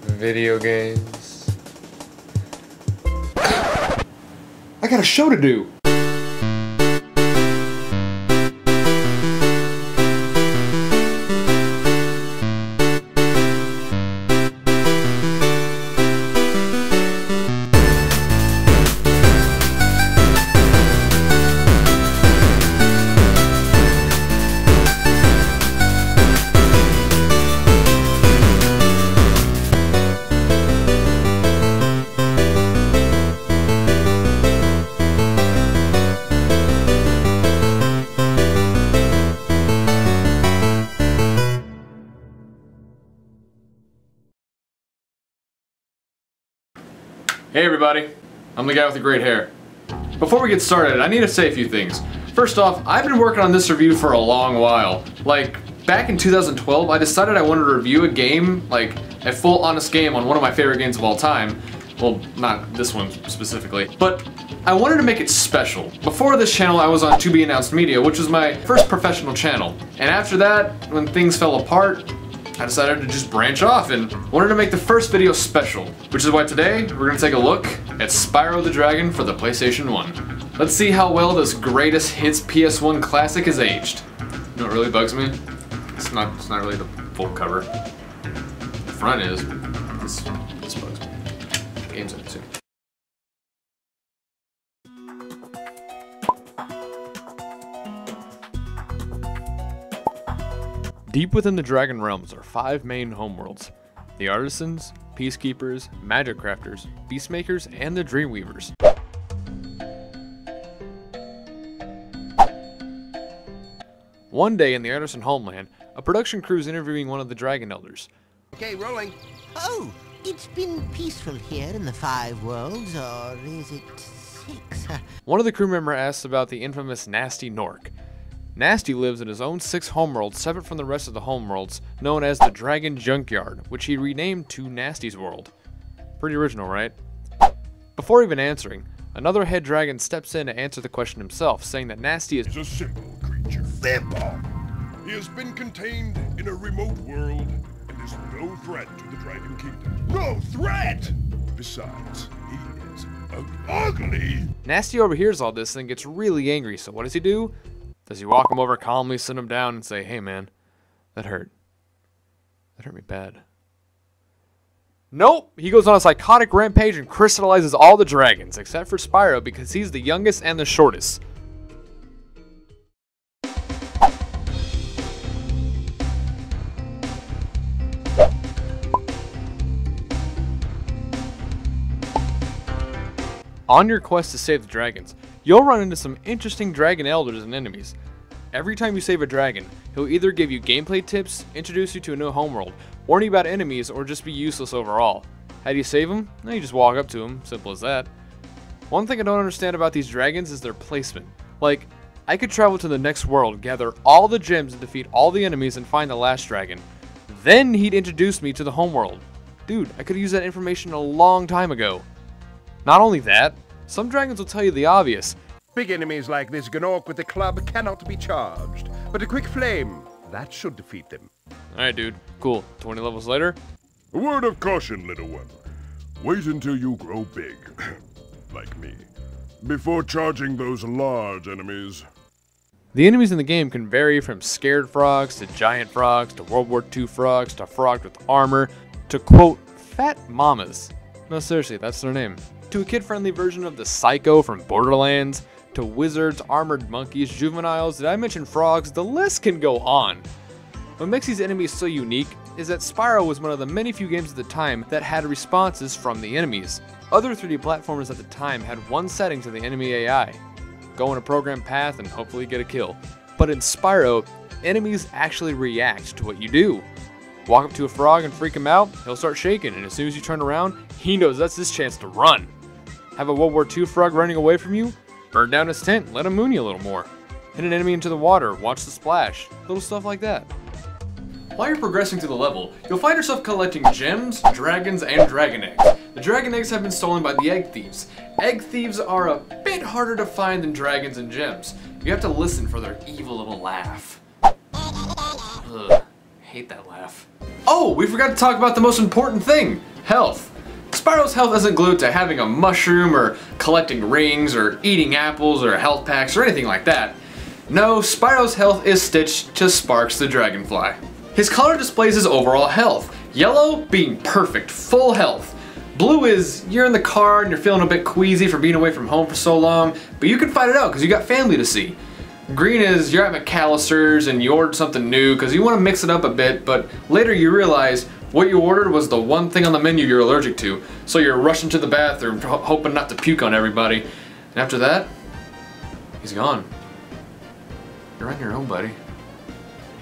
Video games. I got a show to do! Hey everybody, I'm the guy with the great hair. Before we get started, I need to say a few things. First off, I've been working on this review for a long while. Like, back in 2012, I decided I wanted to review a game, like a full honest game on one of my favorite games of all time. Well, not this one specifically, but I wanted to make it special. Before this channel, I was on To Be Announced Media, which was my first professional channel. And after that, when things fell apart, I decided to just branch off and wanted to make the first video special, which is why today we're going to take a look at Spyro the Dragon for the PlayStation 1. Let's see how well this greatest hits PS1 classic has aged. You know what really bugs me? It's not really the full cover. The front is, but this bugs me. The game's in it too. Deep within the Dragon realms are 5 main homeworlds: the Artisans, Peacekeepers, Magic Crafters, Beastmakers, and the Dreamweavers. One day in the Artisan homeland, a production crew is interviewing one of the Dragon Elders. Okay, rolling. Oh, it's been peaceful here in the 5 worlds, or is it 6? One of the crew members asks about the infamous Nasty Nork. Nasty lives in his own 6 homeworlds separate from the rest of the homeworlds, known as the Dragon Junkyard, which he renamed to Nasty's World. Pretty original, right? Before even answering, another head dragon steps in to answer the question himself, saying that Nasty is a simple creature. Simple! He has been contained in a remote world and is no threat to the Dragon Kingdom. No threat! Besides, he is ugly! Nasty overhears all this and gets really angry, so what does he do? Does he walk him over calmly, sit him down, and say, "Hey man, that hurt. That hurt me bad." Nope! He goes on a psychotic rampage and crystallizes all the dragons, except for Spyro because he's the youngest and the shortest. On your quest to save the dragons, you'll run into some interesting dragon elders and enemies. Every time you save a dragon, he'll either give you gameplay tips, introduce you to a new homeworld, warn you about enemies, or just be useless overall. How do you save him? No, you just walk up to him, simple as that. One thing I don't understand about these dragons is their placement. Like, I could travel to the next world, gather all the gems and defeat all the enemies and find the last dragon. Then he'd introduce me to the homeworld. Dude, I could have used that information a long time ago. Not only that, some dragons will tell you the obvious. Big enemies like this Gnorc with the club cannot be charged, but a quick flame, that should defeat them. Alright dude, cool. 20 levels later. A word of caution, little one. Wait until you grow big, like me, before charging those large enemies. The enemies in the game can vary from scared frogs to giant frogs to World War II frogs to frogs with armor to, quote, fat mamas. No, seriously, that's their name. To a kid-friendly version of the Psycho from Borderlands, to wizards, armored monkeys, juveniles, did I mention frogs? The list can go on. What makes these enemies so unique is that Spyro was one of the many few games at the time that had responses from the enemies. Other 3D platformers at the time had one setting to the enemy AI. Go on a programmed path and hopefully get a kill. But in Spyro, enemies actually react to what you do. Walk up to a frog and freak him out, he'll start shaking, and as soon as you turn around, he knows that's his chance to run. Have a World War II frog running away from you? Burn down his tent, let him moon you a little more. Hit an enemy into the water, watch the splash. Little stuff like that. While you're progressing through the level, you'll find yourself collecting gems, dragons, and dragon eggs. The dragon eggs have been stolen by the egg thieves. Egg thieves are a bit harder to find than dragons and gems. You have to listen for their evil little laugh. Ugh, hate that laugh. Oh, we forgot to talk about the most important thing, health. Spyro's health isn't glued to having a mushroom or collecting rings or eating apples or health packs or anything like that. No, Spyro's health is stitched to Sparks the Dragonfly. His color displays his overall health. Yellow being perfect, full health. Blue is you're in the car and you're feeling a bit queasy from being away from home for so long, but you can fight it out because you got family to see. Green is you're at McAllister's and you ordered something new because you want to mix it up a bit, but later you realize what you ordered was the one thing on the menu you're allergic to, so you're rushing to the bathroom hoping not to puke on everybody. And after that, he's gone. You're on your own, buddy.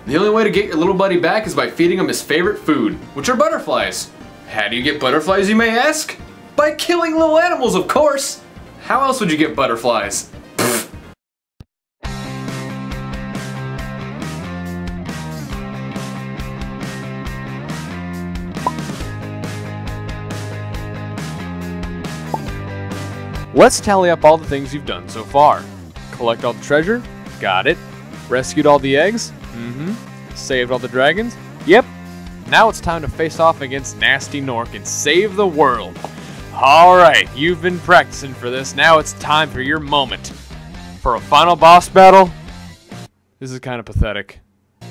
The only way to get your little buddy back is by feeding him his favorite food, which are butterflies. How do you get butterflies, you may ask? By killing little animals, of course! How else would you get butterflies? Let's tally up all the things you've done so far. Collect all the treasure? Got it. Rescued all the eggs? Mm-hmm. Saved all the dragons? Yep. Now it's time to face off against Nasty Nork and save the world. Alright, you've been practicing for this. Now it's time for your moment. For a final boss battle? This is kind of pathetic.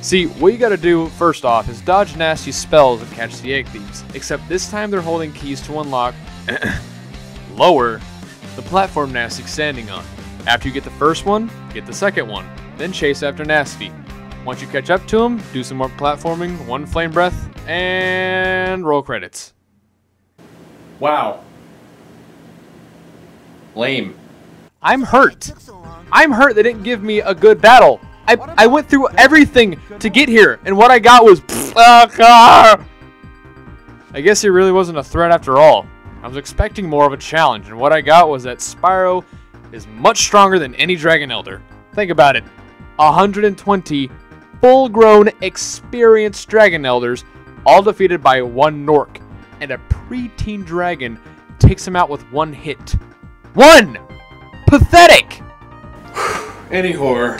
See, what you gotta do first off is dodge Nasty's spells and catch the egg thieves. Except this time they're holding keys to unlock lower the platform Nasty's standing on. After you get the first one, get the second one. Then chase after Nasty. Once you catch up to him, do some more platforming, one flame breath, and roll credits. Wow. Lame. I'm hurt. I'm hurt they didn't give me a good battle. I went through everything to get here, and what I got was I guess he really wasn't a threat after all. I was expecting more of a challenge, and what I got was that Spyro is much stronger than any Dragon Elder. Think about it. 120 full-grown, experienced Dragon Elders, all defeated by one Nork, and a preteen dragon takes him out with one hit. One! Pathetic! Any horror.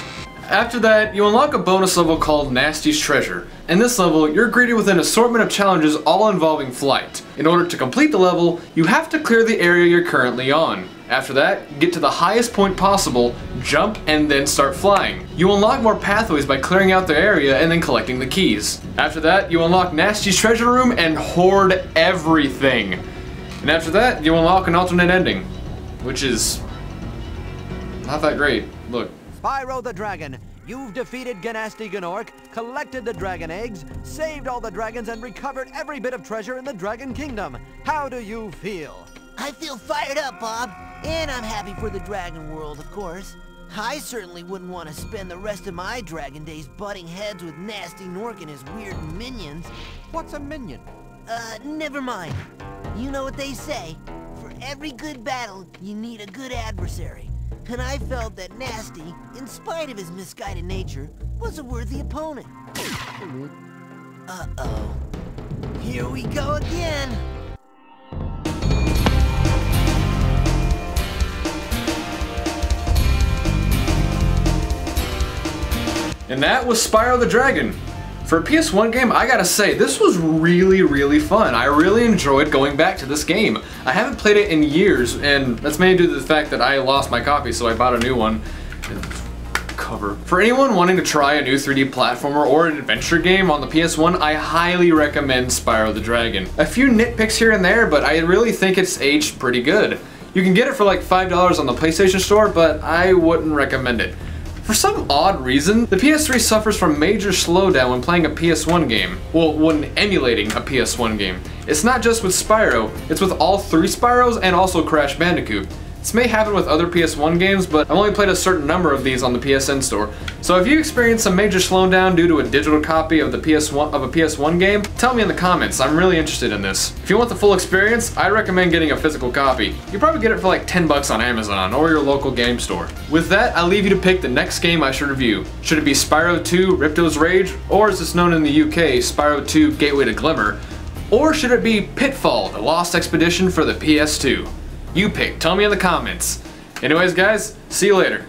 After that, you unlock a bonus level called Nasty's Treasure. In this level, you're greeted with an assortment of challenges all involving flight. In order to complete the level, you have to clear the area you're currently on. After that, get to the highest point possible, jump, and then start flying. You unlock more pathways by clearing out the area and then collecting the keys. After that, you unlock Nasty's Treasure Room and hoard everything. And after that, you unlock an alternate ending, which is not that great. Look. Spyro the Dragon, you've defeated Gnasty Gnorc, collected the dragon eggs, saved all the dragons, and recovered every bit of treasure in the Dragon Kingdom. How do you feel? I feel fired up, Bob. And I'm happy for the dragon world, of course. I certainly wouldn't want to spend the rest of my dragon days butting heads with Nasty Nork and his weird minions. What's a minion? Never mind. You know what they say. For every good battle, you need a good adversary. And I felt that Nasty, in spite of his misguided nature, was a worthy opponent. Uh-oh. Here we go again! And that was Spyro the Dragon. For a PS1 game, I gotta say, this was really fun. I really enjoyed going back to this game. I haven't played it in years, and that's mainly due to the fact that I lost my copy, so I bought a new one. Cover. For anyone wanting to try a new 3D platformer or an adventure game on the PS1, I highly recommend Spyro the Dragon. A few nitpicks here and there, but I really think it's aged pretty good. You can get it for like $5 on the PlayStation Store, but I wouldn't recommend it. For some odd reason, the PS3 suffers from major slowdown when playing a PS1 game. Well, when emulating a PS1 game. It's not just with Spyro, it's with all three Spyros and also Crash Bandicoot. This may happen with other PS1 games, but I've only played a certain number of these on the PSN store. So if you experience some major slowdown due to a digital copy of the PS1 game, tell me in the comments. I'm really interested in this. If you want the full experience, I recommend getting a physical copy. You probably get it for like 10 bucks on Amazon or your local game store. With that, I leave you to pick the next game I should review. Should it be Spyro 2 Ripto's Rage, or as it's known in the UK, Spyro 2 Gateway to Glimmer? Or should it be Pitfall, the Lost Expedition for the PS2? You pick, tell me in the comments. Anyways guys, see you later.